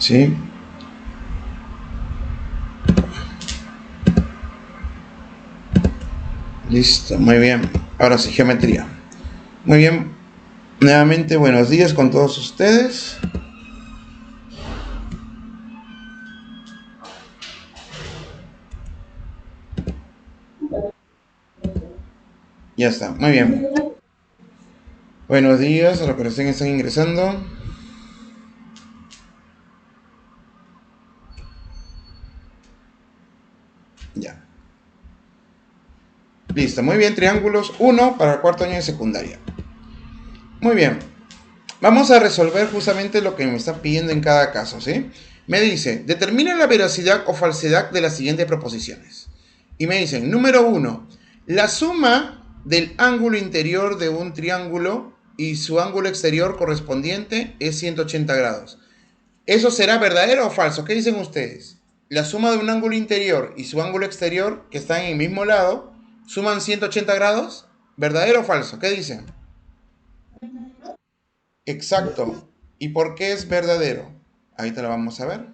¿sí? Listo, muy bien. Ahora sí, geometría. Muy bien. Nuevamente, buenos días con todos ustedes. Ya está, muy bien. Buenos días a los que recién están ingresando. Ya. Listo, muy bien. Triángulos 1 para el cuarto año de secundaria. Muy bien. Vamos a resolver justamente lo que me está pidiendo en cada caso, ¿sí? Me dice, determina la veracidad o falsedad de las siguientes proposiciones. Y me dicen, número 1, la suma del ángulo interior de un triángulo y su ángulo exterior correspondiente es 180 grados. ¿Eso será verdadero o falso? ¿Qué dicen ustedes? La suma de un ángulo interior y su ángulo exterior, que están en el mismo lado, suman 180 grados. ¿Verdadero o falso? ¿Qué dicen? Exacto. ¿Y por qué es verdadero? Ahí te lo vamos a ver.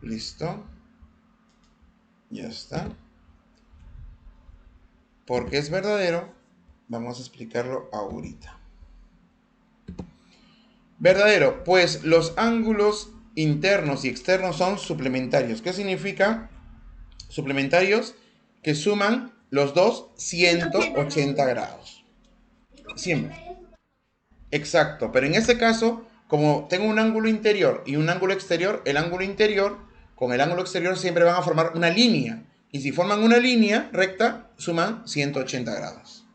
Listo. Ya está. ¿Por qué es verdadero? Vamos a explicarlo ahorita. Verdadero, pues los ángulos internos y externos son suplementarios. ¿Qué significa? Suplementarios que suman los dos 180 grados. Siempre. Exacto, pero en este caso, como tengo un ángulo interior y un ángulo exterior, el ángulo interior con el ángulo exterior siempre van a formar una línea. Y si forman una línea recta, suman 180 grados.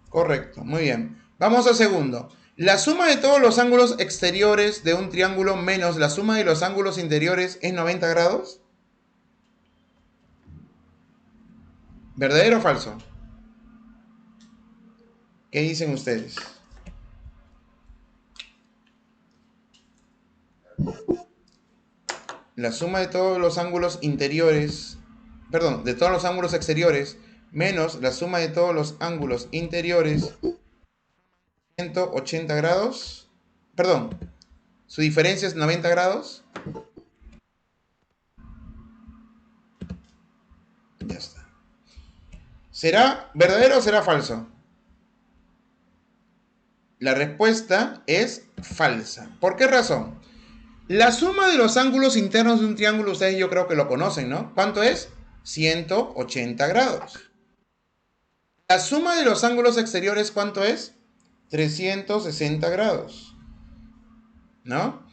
Correcto, muy bien. Vamos al segundo. La suma de todos los ángulos exteriores de un triángulo menos la suma de los ángulos interiores es 90 grados. ¿Verdadero o falso? ¿Qué dicen ustedes? La suma de todos los ángulos interiores, perdón, de todos los ángulos exteriores, menos la suma de todos los ángulos interiores, 180 grados, perdón, su diferencia es 90 grados. Ya está. ¿Será verdadero o será falso? La respuesta es falsa. ¿Por qué razón? La suma de los ángulos internos de un triángulo, ustedes yo creo que lo conocen, ¿no? ¿Cuánto es? 180 grados. La suma de los ángulos exteriores, ¿cuánto es? 360 grados, ¿no?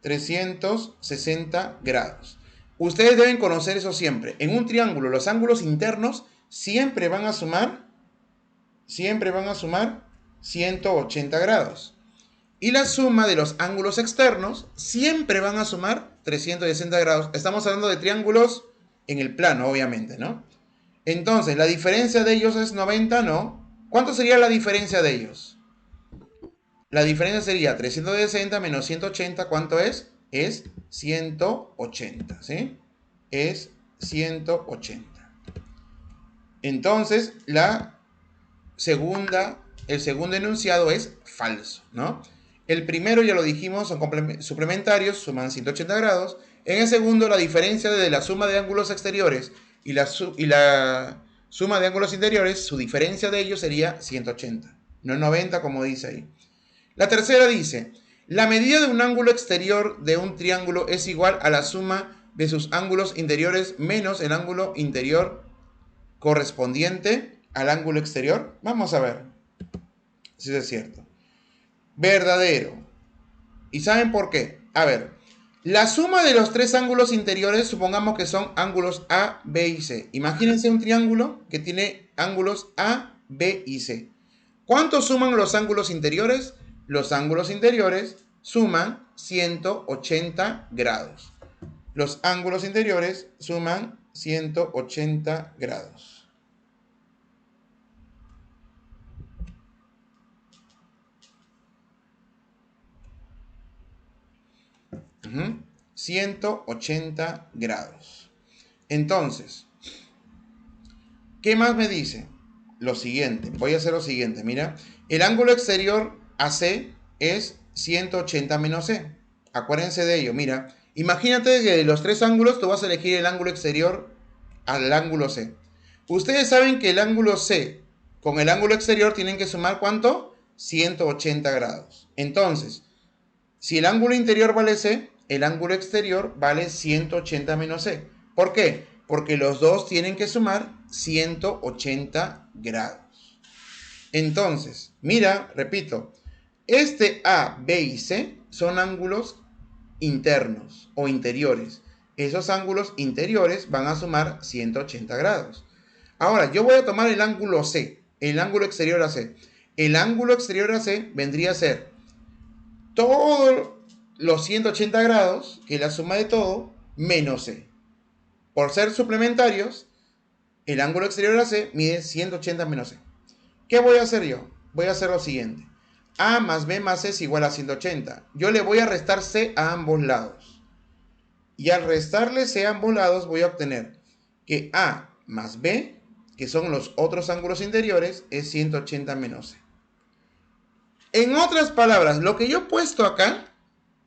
360 grados. Ustedes deben conocer eso siempre. En un triángulo, los ángulos internos siempre van a sumar 180 grados. Y la suma de los ángulos externos siempre van a sumar 360 grados. Estamos hablando de triángulos en el plano, obviamente, ¿no? Entonces, ¿la diferencia de ellos es 90? No. ¿Cuánto sería la diferencia de ellos? La diferencia sería 360 menos 180, ¿cuánto es? Es 180, ¿sí? Es 180. Entonces, el segundo enunciado es falso, ¿no? El primero, ya lo dijimos, son suplementarios, suman 180 grados. En el segundo, la diferencia de la suma de ángulos exteriores y la suma de ángulos interiores, su diferencia de ellos sería 180, no 90 como dice ahí. La tercera dice, la medida de un ángulo exterior de un triángulo es igual a la suma de sus ángulos interiores menos el ángulo interior correspondiente al ángulo exterior. Vamos a ver si es cierto. Verdadero. ¿Y saben por qué? A ver, la suma de los tres ángulos interiores, supongamos que son ángulos A, B y C. Imagínense un triángulo que tiene ángulos A, B y C. ¿Cuánto suman los ángulos interiores? Los ángulos interiores suman 180 grados. Los ángulos interiores suman 180 grados. 180 grados. Entonces, ¿qué más me dice? Lo siguiente, voy a hacer lo siguiente, mira. El ángulo exterior AC es 180 menos c. Acuérdense de ello, mira. Imagínate que de los tres ángulos tú vas a elegir el ángulo exterior al ángulo C. Ustedes saben que el ángulo C con el ángulo exterior tienen que sumar ¿cuánto? 180 grados. Entonces, si el ángulo interior vale C, el ángulo exterior vale 180 menos C. ¿Por qué? Porque los dos tienen que sumar 180 grados. Entonces, mira, repito, este A, B y C son ángulos internos o interiores. Esos ángulos interiores van a sumar 180 grados. Ahora, yo voy a tomar el ángulo C, el ángulo exterior a C. El ángulo exterior a C vendría a ser todos los 180 grados, que es la suma de todo, menos C. Por ser suplementarios, el ángulo exterior a C mide 180 menos C. ¿Qué voy a hacer yo? Voy a hacer lo siguiente. A más B más C es igual a 180. Yo le voy a restar C a ambos lados. Y al restarle C a ambos lados voy a obtener que A más B, que son los otros ángulos interiores, es 180 menos C. En otras palabras, lo que yo he puesto acá,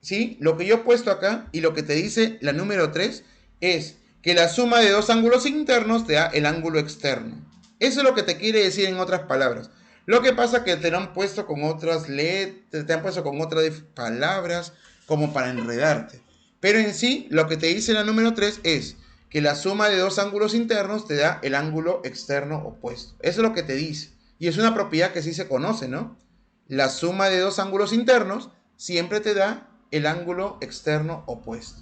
¿sí? Lo que yo he puesto acá y lo que te dice la número 3 es que la suma de dos ángulos internos te da el ángulo externo. Eso es lo que te quiere decir en otras palabras. Lo que pasa es que te lo han puesto con otras letras, te han puesto con otras palabras como para enredarte. Pero en sí, lo que te dice la número 3 es que la suma de dos ángulos internos te da el ángulo externo opuesto. Eso es lo que te dice. Y es una propiedad que sí se conoce, ¿no? La suma de dos ángulos internos siempre te da el ángulo externo opuesto.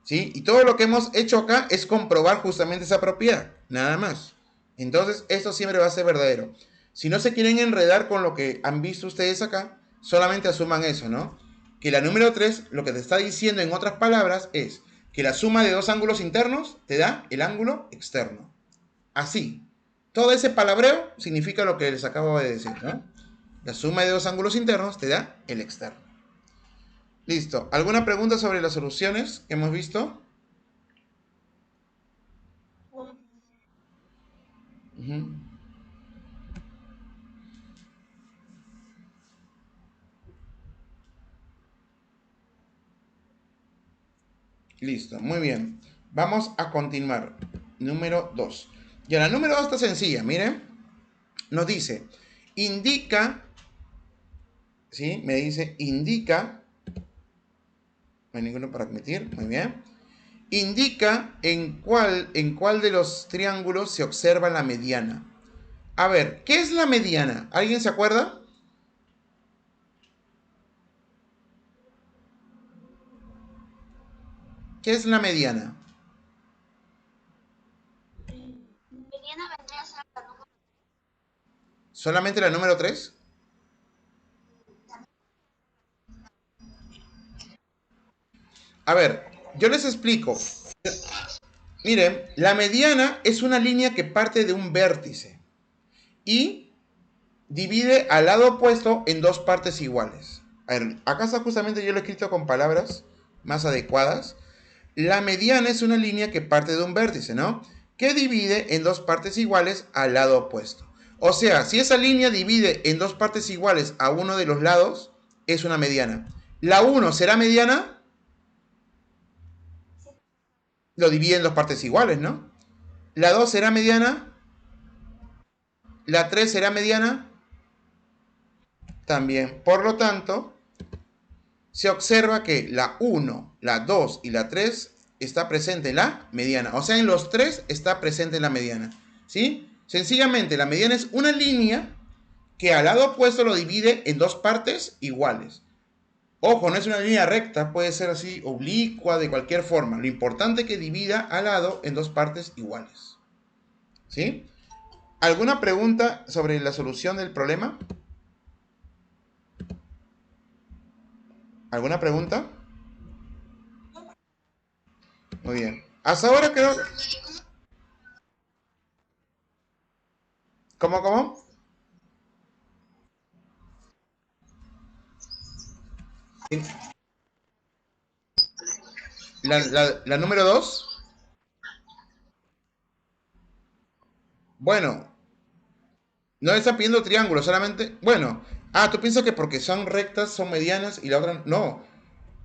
¿Sí? Y todo lo que hemos hecho acá es comprobar justamente esa propiedad, nada más. Entonces, esto siempre va a ser verdadero. Si no se quieren enredar con lo que han visto ustedes acá, solamente asuman eso, ¿no? Que la número 3, lo que te está diciendo en otras palabras es que la suma de dos ángulos internos te da el ángulo externo. Así. Todo ese palabreo significa lo que les acabo de decir, ¿no? La suma de dos ángulos internos te da el externo. Listo. ¿Alguna pregunta sobre las soluciones que hemos visto? Listo, muy bien. Vamos a continuar. Número 2. Ya la número 2 está sencilla, miren. Nos dice, indica, ¿sí? Me dice, indica, no hay ninguno para admitir, muy bien. Indica en cuál de los triángulos se observa la mediana. A ver, ¿qué es la mediana? ¿Alguien se acuerda? ¿Qué es la mediana? Mediana vendría a ser la número... ¿Solamente la número 3? A ver, yo les explico. Miren, la mediana es una línea que parte de un vértice y divide al lado opuesto en dos partes iguales. A ver, acá está justamente yo lo he escrito con palabras más adecuadas. La mediana es una línea que parte de un vértice, ¿no? Que divide en dos partes iguales al lado opuesto. O sea, si esa línea divide en dos partes iguales a uno de los lados, es una mediana. ¿La 1 será mediana? Lo divide en dos partes iguales, ¿no? ¿La 2 será mediana? ¿La 3 será mediana? También. Por lo tanto, se observa que la 1, la 2 y la 3 está presente en la mediana. O sea, en los 3 está presente en la mediana. ¿Sí? Sencillamente, la mediana es una línea que al lado opuesto lo divide en dos partes iguales. Ojo, no es una línea recta, puede ser así, oblicua, de cualquier forma. Lo importante es que divida al lado en dos partes iguales. ¿Sí? ¿Alguna pregunta sobre la solución del problema? ¿Alguna pregunta? Muy bien. Hasta ahora creo... ¿Cómo? La número 2. Bueno, no está pidiendo triángulo, solamente... Bueno, Ah, ¿tú piensas que porque son rectas son medianas y la otra no?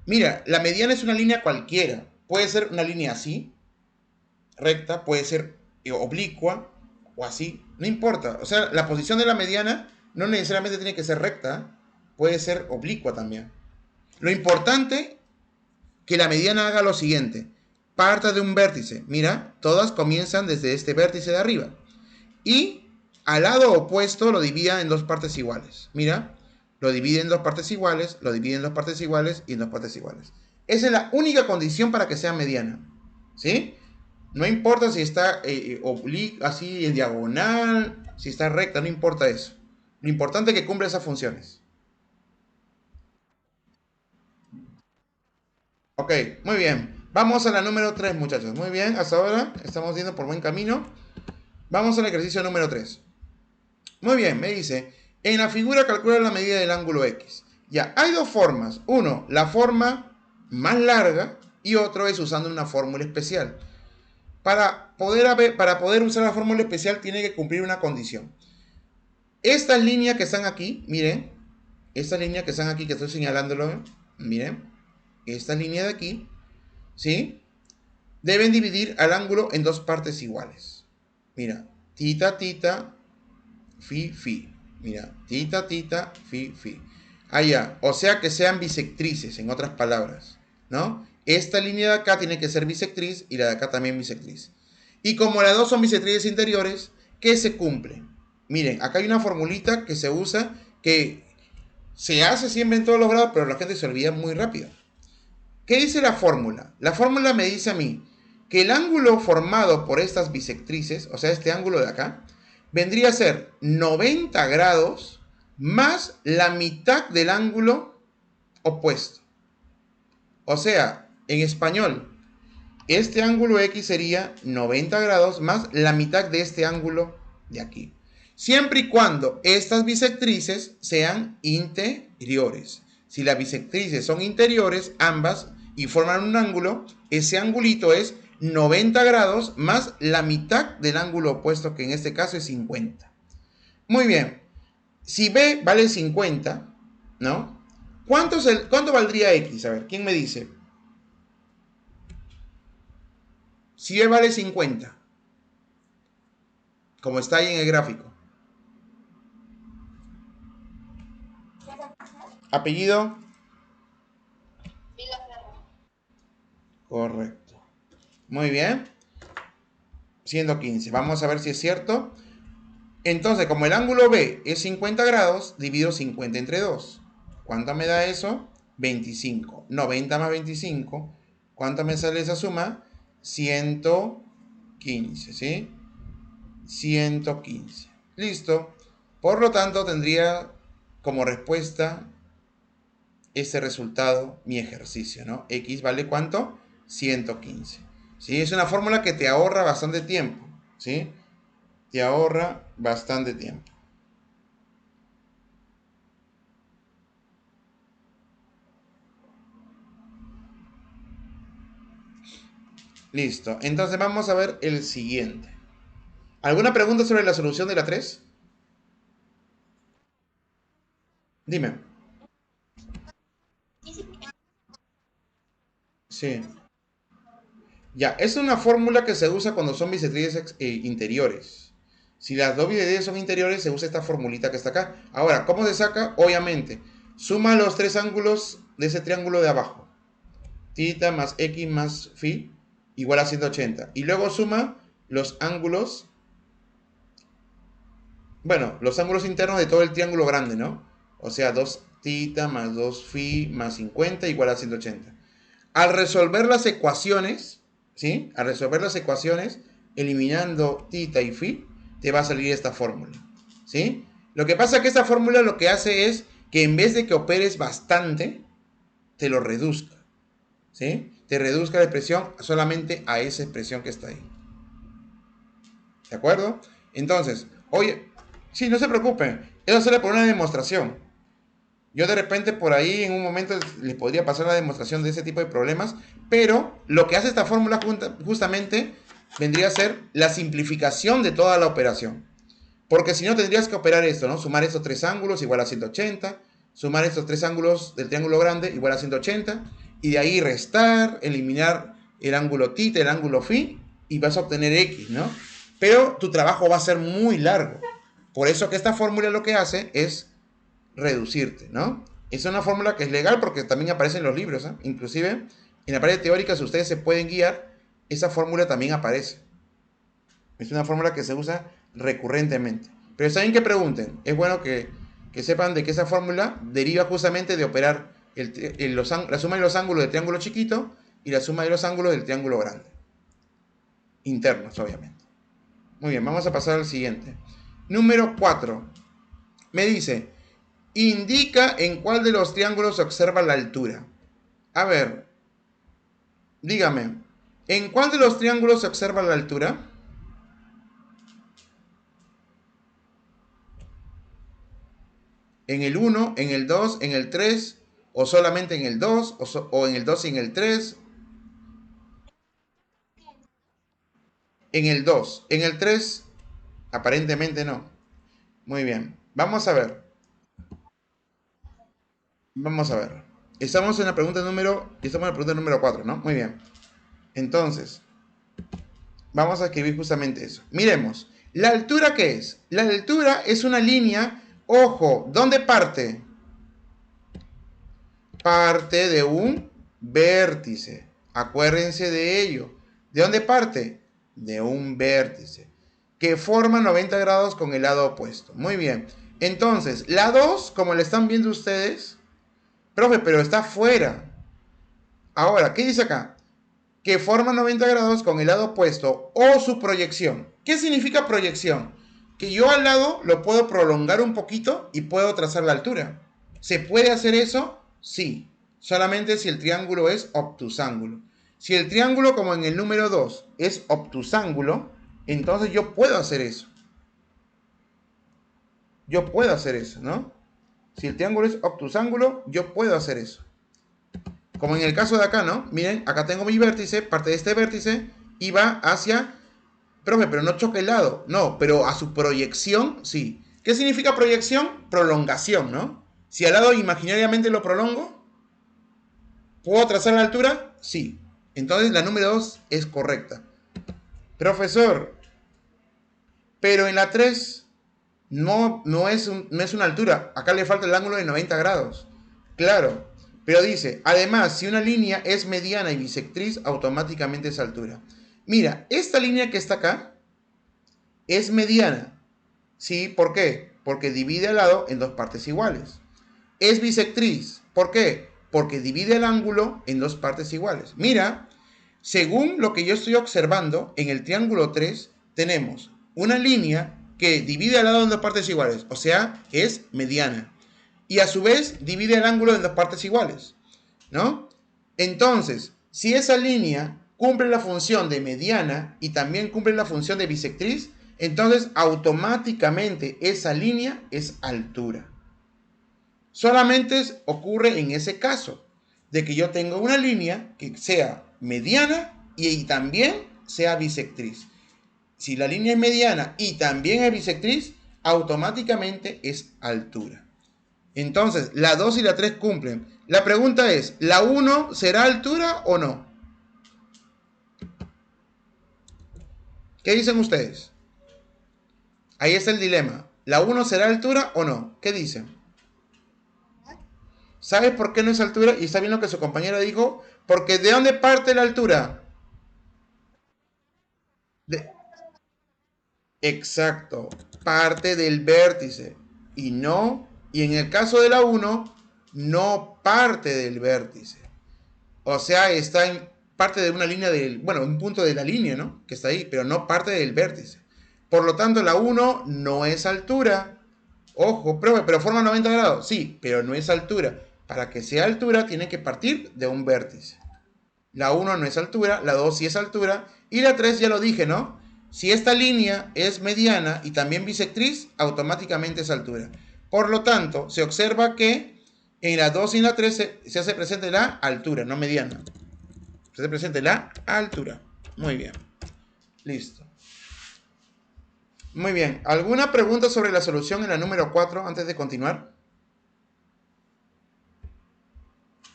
Mira, la mediana es una línea cualquiera. Puede ser una línea así, recta, puede ser oblicua o así, no importa. O sea, la posición de la mediana no necesariamente tiene que ser recta, puede ser oblicua también. Lo importante que la mediana haga lo siguiente: parta de un vértice. Mira, todas comienzan desde este vértice de arriba. Y al lado opuesto lo divida en dos partes iguales. Mira, lo divide en dos partes iguales, lo divide en dos partes iguales y en dos partes iguales. Esa es la única condición para que sea mediana. ¿Sí? No importa si está así en diagonal, si está recta, no importa eso. Lo importante es que cumpla esas funciones. Ok, muy bien. Vamos a la número 3, muchachos. Muy bien, hasta ahora estamos yendo por buen camino. Vamos al ejercicio número 3. Muy bien, me dice, en la figura calcula la medida del ángulo X. Ya, hay dos formas. Uno, la forma más larga y otro es usando una fórmula especial. Para poder usar la fórmula especial tiene que cumplir una condición. Estas líneas que están aquí, miren, estas líneas que están aquí, que estoy señalándolo, miren, esta línea de aquí, ¿sí? Deben dividir al ángulo en dos partes iguales. Mira, tita, tita, fi, fi. Mira, tita, tita, fi, fi. Allá, o sea que sean bisectrices, en otras palabras, ¿no? Esta línea de acá tiene que ser bisectriz y la de acá también bisectriz. Y como las dos son bisectrices interiores, ¿qué se cumple? Miren, acá hay una formulita que se usa, que se hace siempre en todos los grados, pero la gente se olvida muy rápido. ¿Qué dice la fórmula? La fórmula me dice a mí que el ángulo formado por estas bisectrices, o sea, este ángulo de acá, vendría a ser 90 grados más la mitad del ángulo opuesto. O sea, en español, este ángulo X sería 90 grados más la mitad de este ángulo de aquí. Siempre y cuando estas bisectrices sean interiores. Si las bisectrices son interiores, ambas, y forman un ángulo, ese angulito es 90 grados más la mitad del ángulo opuesto, que en este caso es 50. Muy bien. Si B vale 50, ¿no? ¿Cuánto valdría X? A ver, ¿quién me dice? Si B vale 50, como está ahí en el gráfico. ¿Apellido? Correcto. Muy bien. 115. Vamos a ver si es cierto. Entonces, como el ángulo B es 50 grados, divido 50 entre 2. ¿Cuánto me da eso? 25. 90 más 25. ¿Cuánto me sale esa suma? 115, ¿sí? 115. Listo. Por lo tanto, tendría como respuesta ese resultado mi ejercicio, ¿no? X vale ¿cuánto? 115. ¿Sí? Es una fórmula que te ahorra bastante tiempo, ¿sí? Te ahorra bastante tiempo. Listo. Entonces vamos a ver el siguiente. ¿Alguna pregunta sobre la solución de la 3? Dime. Sí. Ya, es una fórmula que se usa cuando son bisectrices interiores. Si las dos bisectrices son interiores, se usa esta formulita que está acá. Ahora, ¿cómo se saca? Obviamente, suma los tres ángulos de ese triángulo de abajo. Tita más X más Phi igual a 180. Y luego suma los ángulos, bueno, los ángulos internos de todo el triángulo grande, ¿no? O sea, 2 tita más 2 phi más 50 igual a 180. Al resolver las ecuaciones, ¿sí? Al resolver las ecuaciones, eliminando tita y phi, te va a salir esta fórmula, ¿sí? Lo que pasa es que esta fórmula lo que hace es que en vez de que operes bastante, te lo reduzca, ¿sí? Te reduzca la expresión solamente a esa expresión que está ahí. ¿De acuerdo? Entonces, oye, sí, no se preocupen, eso sale por una demostración. Yo de repente por ahí en un momento les podría pasar la demostración de ese tipo de problemas, pero lo que hace esta fórmula justamente vendría a ser la simplificación de toda la operación. Porque si no tendrías que operar esto, ¿no? Sumar estos tres ángulos igual a 180. Sumar estos tres ángulos del triángulo grande igual a 180. Y de ahí restar, eliminar el ángulo θ, el ángulo φ. Y vas a obtener x, ¿no? Pero tu trabajo va a ser muy largo. Por eso que esta fórmula lo que hace es reducirte, ¿no? Es una fórmula que es legal porque también aparece en los libros, ¿eh? Inclusive en la parte teórica, si ustedes se pueden guiar, esa fórmula también aparece. Es una fórmula que se usa recurrentemente. Pero está bien que pregunten. Es bueno que sepan de que esa fórmula deriva justamente de operar la suma de los ángulos del triángulo chiquito y la suma de los ángulos del triángulo grande. Internos, obviamente. Muy bien, vamos a pasar al siguiente. Número 4. Me dice, indica en cuál de los triángulos se observa la altura. A ver, dígame, ¿en cuál de los triángulos se observa la altura? ¿En el 1, en el 2, en el 3, o solamente en el 2, o en el 2 y en el 3? En el 2, en el 3, aparentemente no. Muy bien, vamos a ver. Vamos a ver. Estamos en la pregunta número 4, ¿no? Muy bien. Entonces, vamos a escribir justamente eso. Miremos, ¿la altura qué es? La altura es una línea, ojo, ¿dónde parte? Parte de un vértice. Acuérdense de ello. ¿De dónde parte? De un vértice que forma 90 grados con el lado opuesto. Muy bien. Entonces, la 2, como le están viendo ustedes, profe, pero está fuera. Ahora, ¿qué dice acá? Que forma 90 grados con el lado opuesto o su proyección. ¿Qué significa proyección? Que yo al lado lo puedo prolongar un poquito y puedo trazar la altura. ¿Se puede hacer eso? Sí. Solamente si el triángulo es obtusángulo. Si el triángulo, como en el número 2, es obtusángulo, entonces yo puedo hacer eso. Yo puedo hacer eso, ¿no? Si el triángulo es obtusángulo, yo puedo hacer eso. Como en el caso de acá, ¿no? Miren, acá tengo mi vértice, parte de este vértice, y va hacia... Profe, pero no choque el lado. No, pero a su proyección, sí. ¿Qué significa proyección? Prolongación, ¿no? Si al lado imaginariamente lo prolongo, ¿puedo trazar la altura? Sí. Entonces la número 2 es correcta. Profesor, pero en la 3 no es una altura. Acá le falta el ángulo de 90 grados. Claro. Pero dice, además, si una línea es mediana y bisectriz, automáticamente es altura. Mira, esta línea que está acá es mediana. ¿Sí? ¿Por qué? Porque divide al lado en dos partes iguales. Es bisectriz. ¿Por qué? Porque divide el ángulo en dos partes iguales. Mira, según lo que yo estoy observando, en el triángulo 3 tenemos una línea que divide al lado en dos partes iguales. O sea, es mediana. Y a su vez divide el ángulo en dos partes iguales, ¿no? Entonces, si esa línea cumple la función de mediana y también cumple la función de bisectriz, entonces automáticamente esa línea es altura. Solamente ocurre en ese caso, de que yo tenga una línea que sea mediana y también sea bisectriz. Si la línea es mediana y también es bisectriz, automáticamente es altura. Entonces, la 2 y la 3 cumplen. La pregunta es, ¿la 1 será altura o no? ¿Qué dicen ustedes? Ahí está el dilema. ¿La 1 será altura o no? ¿Qué dicen? ¿Sabes por qué no es altura? Y está bien lo que su compañera dijo. Porque ¿de dónde parte la altura? De... Exacto. Parte del vértice. Y en el caso de la 1, no parte del vértice. O sea, está en parte de una línea un punto de la línea, ¿no? Que está ahí, pero no parte del vértice. Por lo tanto, la 1 no es altura. Ojo, pero forma 90 grados. Sí, pero no es altura. Para que sea altura, tiene que partir de un vértice. La 1 no es altura, la 2 sí es altura. Y la 3 ya lo dije, ¿no? Si esta línea es mediana y también bisectriz, automáticamente es altura. Por lo tanto, se observa que en la 2 y en la 3 se hace presente la altura, no mediana. Se hace presente la altura. Muy bien. Listo. Muy bien. ¿Alguna pregunta sobre la solución en la número 4 antes de continuar?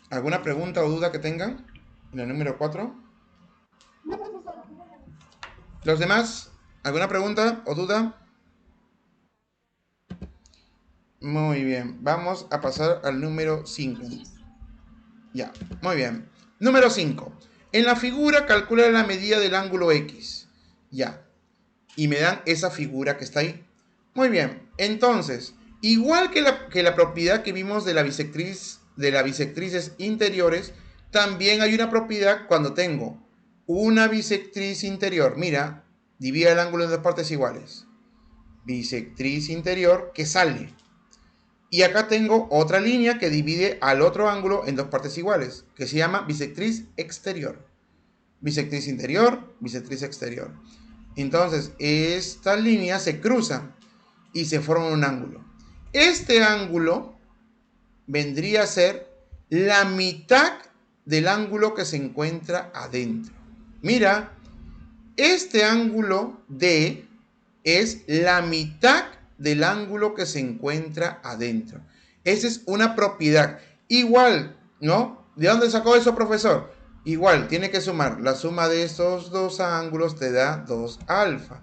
¿Alguna pregunta o duda que tengan en la número 4? ¿Los demás? ¿Alguna pregunta o duda? Muy bien. Vamos a pasar al número 5. Ya, muy bien. Número 5. En la figura calcula la medida del ángulo X. Ya. Y me dan esa figura que está ahí. Muy bien. Entonces, igual que la propiedad que vimos de las bisectrices interiores, también hay una propiedad cuando tengo una bisectriz interior. Mira, divide el ángulo en dos partes iguales. Bisectriz interior que sale. Y acá tengo otra línea que divide al otro ángulo en dos partes iguales, que se llama bisectriz exterior. Bisectriz interior, bisectriz exterior. Entonces, estas líneas se cruzan y se forman un ángulo. Este ángulo vendría a ser la mitad del ángulo que se encuentra adentro. Mira, este ángulo D es la mitad del ángulo que se encuentra adentro. Esa es una propiedad. Igual, ¿no? ¿De dónde sacó eso, profesor? Igual, tiene que sumar. La suma de estos dos ángulos te da 2 alfa.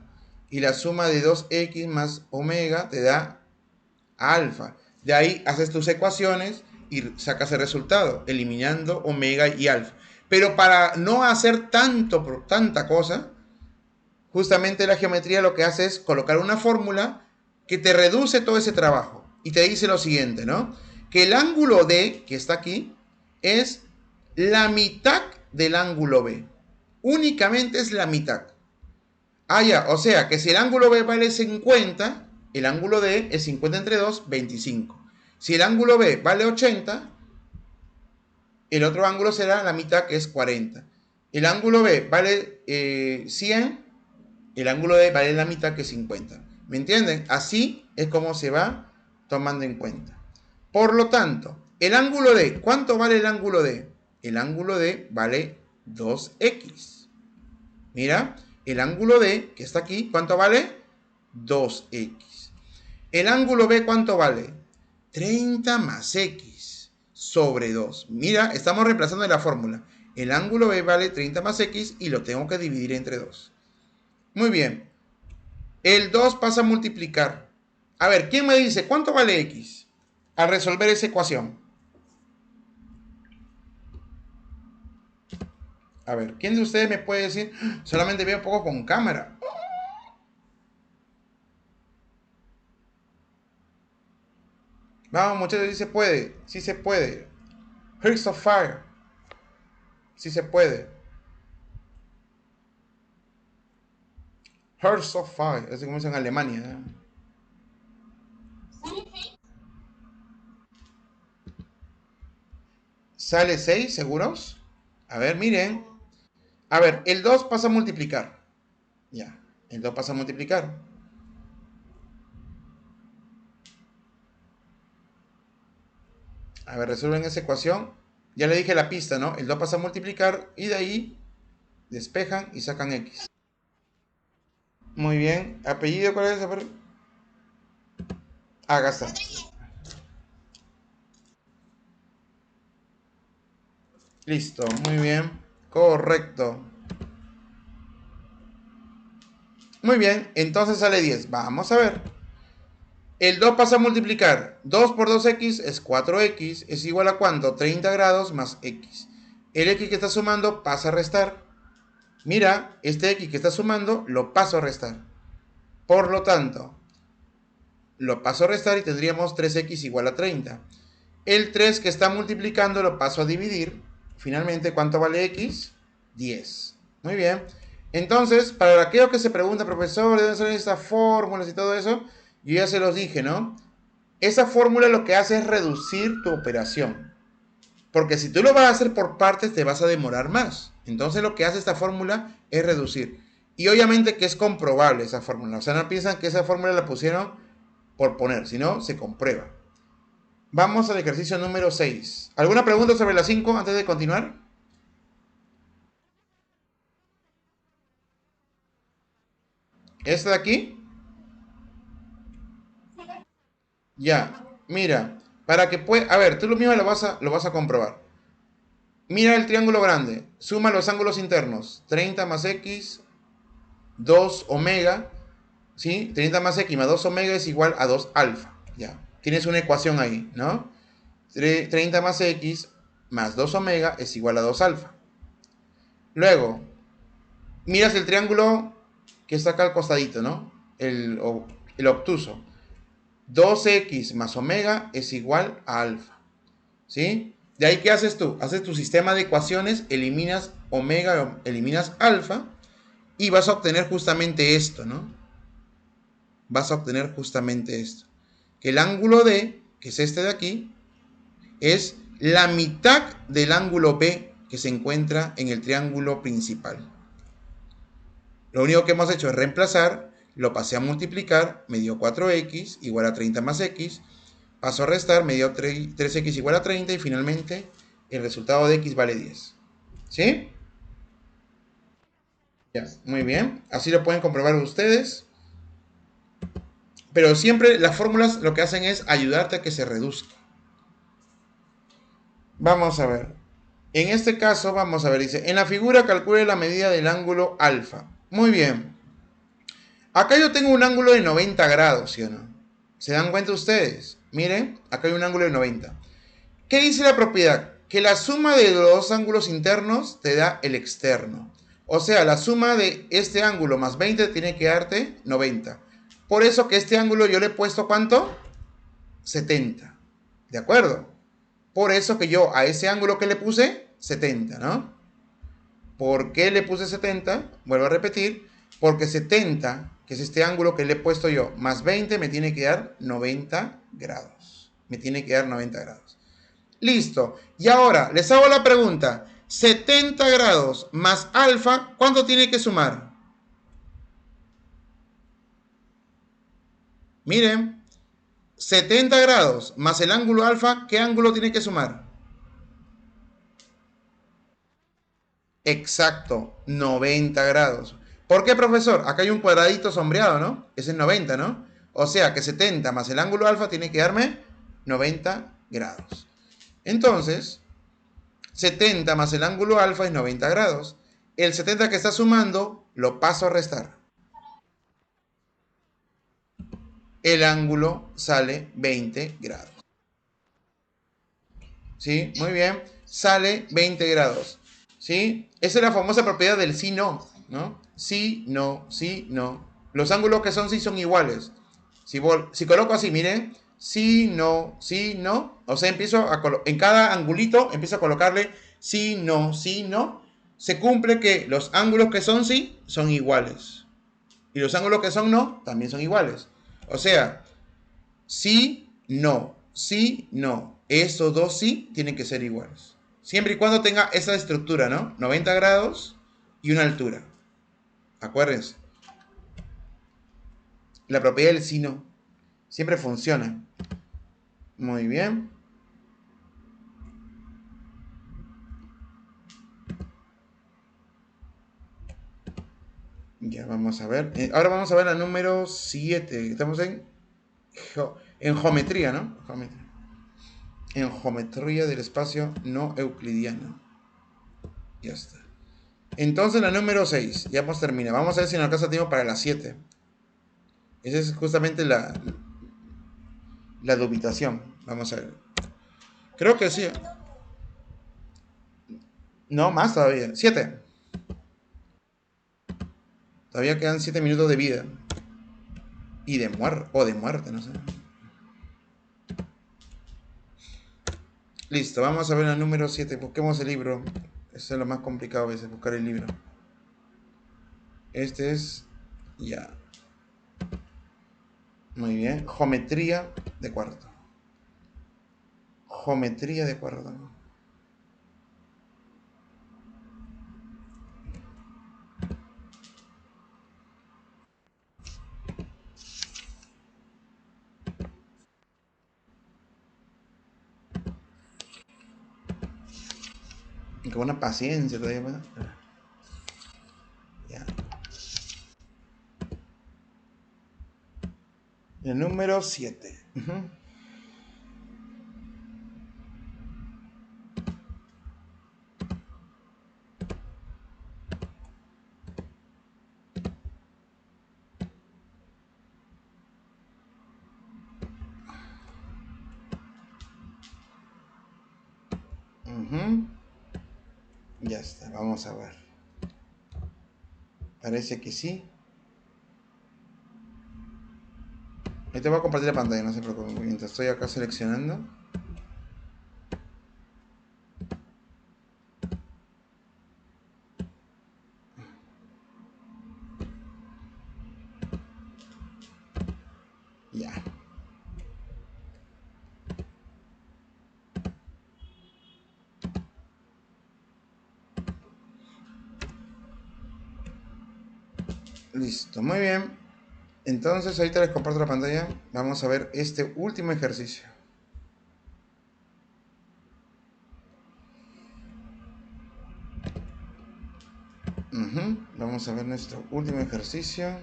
Y la suma de 2x más omega te da alfa. De ahí haces tus ecuaciones y sacas el resultado, eliminando omega y alfa. Pero para no hacer tanta cosa, justamente la geometría lo que hace es colocar una fórmula que te reduce todo ese trabajo. Y te dice lo siguiente, ¿no? Que el ángulo D, que está aquí, es la mitad del ángulo B. Únicamente es la mitad. Ah, ya, o sea que si el ángulo B vale 50, el ángulo D es 50 entre 2, 25. Si el ángulo B vale 80, el otro ángulo será la mitad, que es 40. El ángulo B vale 100, el ángulo D vale la mitad, que es 50. ¿Me entienden? Así es como se va tomando en cuenta. Por lo tanto, el ángulo D, ¿cuánto vale el ángulo D? El ángulo D vale 2x. Mira, el ángulo D, que está aquí, ¿cuánto vale? 2x. El ángulo B, ¿cuánto vale? 30 más x sobre 2. Mira, estamos reemplazando en la fórmula. El ángulo B vale 30 más x y lo tengo que dividir entre 2. Muy bien. El 2 pasa a multiplicar. A ver, ¿quién me dice cuánto vale x al resolver esa ecuación? A ver, ¿quién de ustedes me puede decir? Solamente veo un poco con cámara. Vamos, muchachos, sí se puede. Sí se puede. Hearts of Fire. Sí se puede. Hearts of Fire. Así como dicen en Alemania. ¿Eh? ¿Sale 6? ¿Seguros? A ver, miren. A ver, el 2 pasa a multiplicar. Ya, el 2 pasa a multiplicar. A ver, resuelven esa ecuación. Ya le dije la pista, ¿no? El 2 pasa a multiplicar y de ahí despejan y sacan x. Muy bien. ¿Apellido cuál es? A ver. Acá está. Listo, muy bien. Correcto. Muy bien, entonces sale 10. Vamos a ver. El 2 pasa a multiplicar. 2 por 2x es 4x. ¿Es igual a cuánto? 30 grados más x. El x que está sumando pasa a restar. Mira, este x que está sumando lo paso a restar. Por lo tanto, lo paso a restar y tendríamos 3x igual a 30. El 3 que está multiplicando lo paso a dividir. Finalmente, ¿cuánto vale x? 10. Muy bien. Entonces, para aquellos que se preguntan, profesor, ¿de dónde salen estas fórmulas y todo eso? Yo ya se los dije, ¿no? Esa fórmula lo que hace es reducir tu operación. Porque si tú lo vas a hacer por partes, te vas a demorar más. Entonces lo que hace esta fórmula es reducir. Y obviamente que es comprobable esa fórmula. O sea, no piensan que esa fórmula la pusieron por poner, sino se comprueba. Vamos al ejercicio número 6. ¿Alguna pregunta sobre la 5 antes de continuar? ¿Esta de aquí? Ya, mira, para que pueda... A ver, tú lo mismo lo vas a comprobar. Mira el triángulo grande, suma los ángulos internos. 30 más x, 2 omega, ¿sí? 30 más x más 2 omega es igual a 2 alfa. Ya, tienes una ecuación ahí, ¿no? 30 más x más 2 omega es igual a 2 alfa. Luego, miras el triángulo que está acá al costadito, ¿no? El obtuso. 2x más omega es igual a alfa. ¿Sí? De ahí, ¿qué haces tú? Haces tu sistema de ecuaciones, eliminas omega, eliminas alfa y vas a obtener justamente esto, ¿no? Vas a obtener justamente esto. Que el ángulo D, que es este de aquí, es la mitad del ángulo B que se encuentra en el triángulo principal. Lo único que hemos hecho es reemplazar, lo pasé a multiplicar, me dio 4x igual a 30 más x, paso a restar, me dio 3x igual a 30 y finalmente el resultado de x vale 10. ¿Sí? Ya, muy bien. Así lo pueden comprobar ustedes. Pero siempre las fórmulas lo que hacen es ayudarte a que se reduzca. Vamos a ver. En este caso, vamos a ver, dice, en la figura calcule la medida del ángulo alfa. Muy bien. Acá yo tengo un ángulo de 90 grados, ¿sí o no? ¿Se dan cuenta ustedes? Miren, acá hay un ángulo de 90. ¿Qué dice la propiedad? Que la suma de los dos ángulos internos te da el externo. O sea, la suma de este ángulo más 20 tiene que darte 90. Por eso que este ángulo yo le he puesto ¿cuánto? 70. ¿De acuerdo? Por eso que yo a ese ángulo que le puse 70, ¿no? ¿Por qué le puse 70? Vuelvo a repetir, porque 70, que es este ángulo que le he puesto yo, más 20 me tiene que dar 90 grados. Me tiene que dar 90 grados. Listo. Y ahora les hago la pregunta. 70 grados más alfa, ¿cuánto tiene que sumar? Miren, 70 grados más el ángulo alfa, ¿qué ángulo tiene que sumar? Exacto, 90 grados. ¿Por qué, profesor? Acá hay un cuadradito sombreado, ¿no? Ese es 90, ¿no? O sea que 70 más el ángulo alfa tiene que darme 90 grados. Entonces, 70 más el ángulo alfa es 90 grados. El 70 que está sumando lo paso a restar. El ángulo sale 20 grados. ¿Sí? Muy bien. Sale 20 grados. ¿Sí? Esa es la famosa propiedad del sí, no. ¿No? Sí, no, sí, no. Los ángulos que son sí son iguales. Si coloco así, miren. Sí, no, sí, no. O sea, empiezo a en cada angulito empiezo a colocarle sí, no, sí, no. Se cumple que los ángulos que son sí son iguales. Y los ángulos que son no también son iguales. O sea, sí, no, sí, no. Estos dos sí tienen que ser iguales. Siempre y cuando tenga esa estructura, ¿no? 90 grados y una altura. Acuérdense. La propiedad del sí, no. Siempre funciona. Muy bien. Ya vamos a ver. Ahora vamos a ver la número 7. Estamos en geometría, ¿no? En geometría del espacio no euclidiano. Ya está. Entonces la número 6. Ya hemos terminado. Vamos a ver si nos alcanza tiempo para la 7. Esa es justamente la dubitación. Vamos a ver. Creo que sí. No, más todavía. 7. Todavía quedan 7 minutos de vida. Y de muerte. O de muerte, no sé. Listo, vamos a ver la número 7. Busquemos el libro. Eso es lo más complicado a veces, buscar el libro. Este es... Ya. Muy bien. Geometría de cuarto. Geometría de cuarto. Y con una paciencia todavía más. Ya. El número 7. Ya está, vamos a ver. Parece que sí. Ahí te voy a compartir la pantalla, no se preocupen, mientras estoy acá seleccionando. Ya. Listo, muy bien. Entonces ahorita les comparto la pantalla. Vamos a ver este último ejercicio. Vamos a ver nuestro último ejercicio.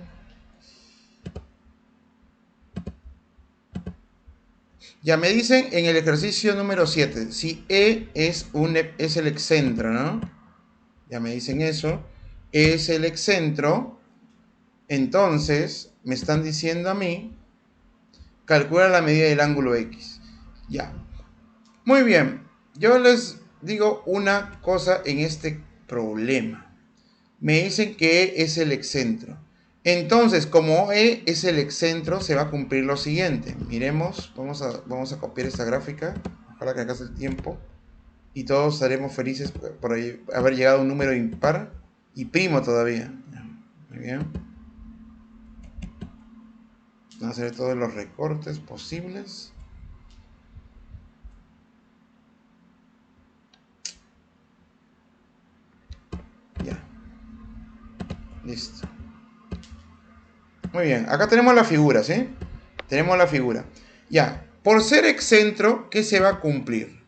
Ya me dicen en el ejercicio número 7 si E es el excentro, ¿no? Ya me dicen eso. E es el excentro. Entonces me están diciendo a mí, calcula la medida del ángulo X. Ya. Muy bien. Yo les digo una cosa en este problema. Me dicen que E es el excentro. Entonces, como E es el excentro, se va a cumplir lo siguiente. Miremos, vamos a copiar esta gráfica. Ojalá que alcance el tiempo. Y todos estaremos felices por haber llegado a un número impar y primo todavía. Muy bien. Vamos a hacer todos los recortes posibles. Ya. Listo. Muy bien, acá tenemos la figura, ¿sí? Tenemos la figura. Ya, por ser excentro, ¿qué se va a cumplir?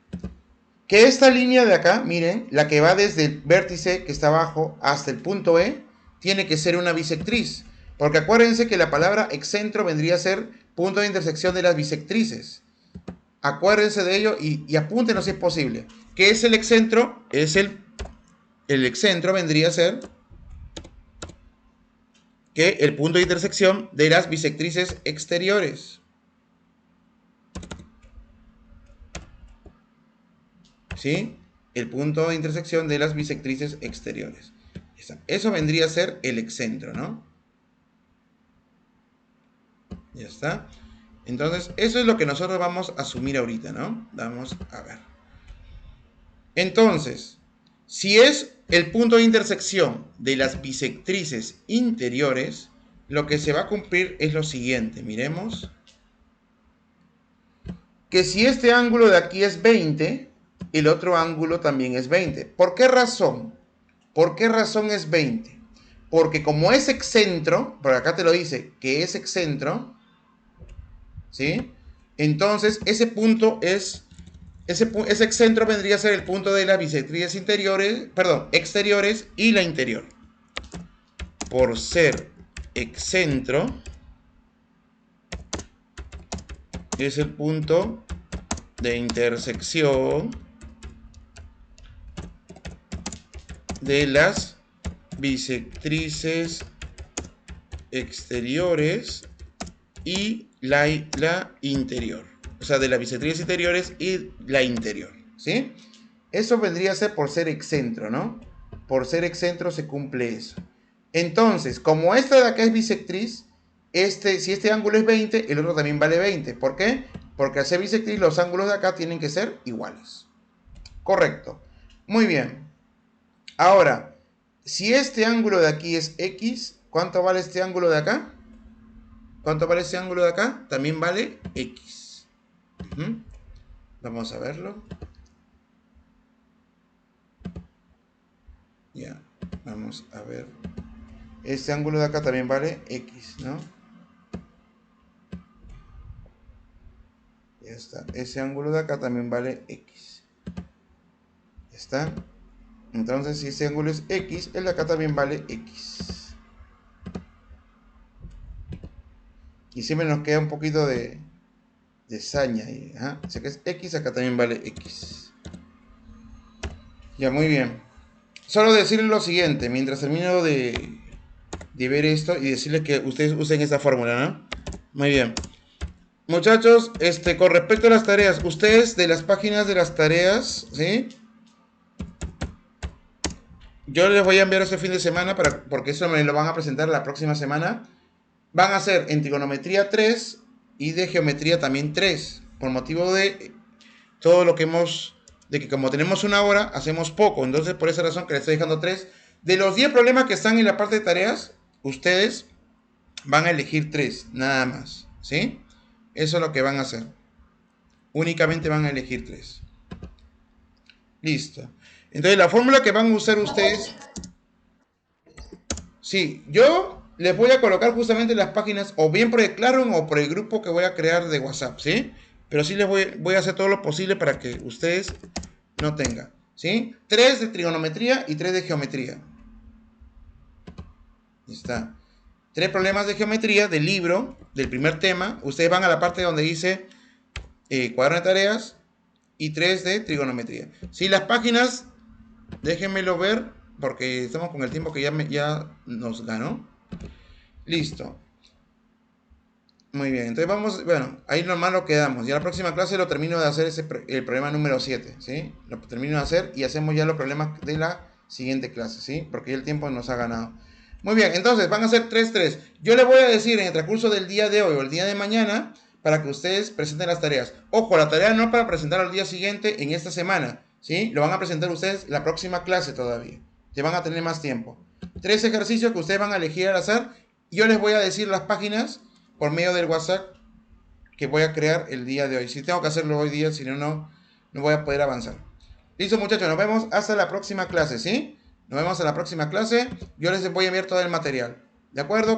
Que esta línea de acá, miren, la que va desde el vértice que está abajo hasta el punto E, tiene que ser una bisectriz. Porque acuérdense que la palabra excentro vendría a ser punto de intersección de las bisectrices. Acuérdense de ello y apúntenlo si es posible. ¿Qué es el excentro? El excentro vendría a ser que el punto de intersección de las bisectrices exteriores. ¿Sí? El punto de intersección de las bisectrices exteriores. Eso vendría a ser el excentro, ¿no? Ya está. Entonces, eso es lo que nosotros vamos a asumir ahorita, ¿no? Vamos a ver. Entonces, si es el punto de intersección de las bisectrices interiores, lo que se va a cumplir es lo siguiente. Miremos. Que si este ángulo de aquí es 20, el otro ángulo también es 20. ¿Por qué razón? ¿Por qué razón es 20? Porque como es excentro, por acá te lo dice, que es excentro, ¿sí? Entonces, ese punto es, ese excentro vendría a ser el punto de las bisectrices interiores, perdón, exteriores y la interior. Por ser excentro, es el punto de intersección de las bisectrices exteriores y la interior. O sea, de las bisectrices interiores y la interior. ¿Sí? Eso vendría a ser por ser excentro, ¿no? Por ser excentro se cumple eso. Entonces, como esta de acá es bisectriz, si este ángulo es 20, el otro también vale 20. ¿Por qué? Porque al ser bisectriz, los ángulos de acá tienen que ser iguales. Correcto. Muy bien. Ahora, si este ángulo de aquí es X, ¿cuánto vale este ángulo de acá? ¿Cuánto vale este ángulo de acá? También vale X. Vamos a verlo. Ya, vamos a ver. Este ángulo de acá también vale X, ¿no? Ya está. Ese ángulo de acá también vale X. Ya está. Entonces, si ese ángulo es X, el de acá también vale X. Y siempre nos queda un poquito de saña ahí. O sea que es X, acá también vale X. Ya, muy bien. Solo decirles lo siguiente, mientras termino de ver esto y decirles que ustedes usen esta fórmula, ¿no? Muy bien. Muchachos, con respecto a las tareas, ustedes de las páginas de las tareas, ¿sí? Yo les voy a enviar ese fin de semana porque eso me lo van a presentar la próxima semana. Van a ser en trigonometría 3 y de geometría también 3, por motivo de todo lo que hemos, de que como tenemos una hora, hacemos poco. Entonces, por esa razón que les estoy dejando 3. De los 10 problemas que están en la parte de tareas, ustedes van a elegir 3, nada más. ¿Sí? Eso es lo que van a hacer. Únicamente van a elegir 3. Listo. Entonces, la fórmula que van a usar ustedes. Sí, yo les voy a colocar justamente las páginas o bien por el Classroom o por el grupo que voy a crear de WhatsApp, ¿sí? Pero sí les voy a hacer todo lo posible para que ustedes no tengan, ¿sí? 3 de trigonometría y 3 de geometría. Ahí está. 3 problemas de geometría del libro, del primer tema. Ustedes van a la parte donde dice cuaderno de tareas y 3 de trigonometría. Sí, las páginas, déjenmelo ver porque estamos con el tiempo que ya nos ganó. Listo. Muy bien, entonces vamos, bueno, ahí nomás lo quedamos. Ya la próxima clase lo termino de hacer el problema número 7, ¿sí? Lo termino de hacer y hacemos ya los problemas de la siguiente clase, ¿sí? Porque ya el tiempo nos ha ganado. Muy bien, entonces van a ser 3-3. Yo les voy a decir en el transcurso del día de hoy o el día de mañana para que ustedes presenten las tareas. Ojo, la tarea no es para presentar al día siguiente en esta semana, ¿sí? Lo van a presentar ustedes la próxima clase todavía. Ya van a tener más tiempo. 3 ejercicios que ustedes van a elegir al azar. Yo les voy a decir las páginas por medio del WhatsApp que voy a crear el día de hoy. Si tengo que hacerlo hoy día, si no, no voy a poder avanzar. Listo, muchachos, nos vemos hasta la próxima clase, ¿sí? Nos vemos en la próxima clase. Yo les voy a enviar todo el material. ¿De acuerdo?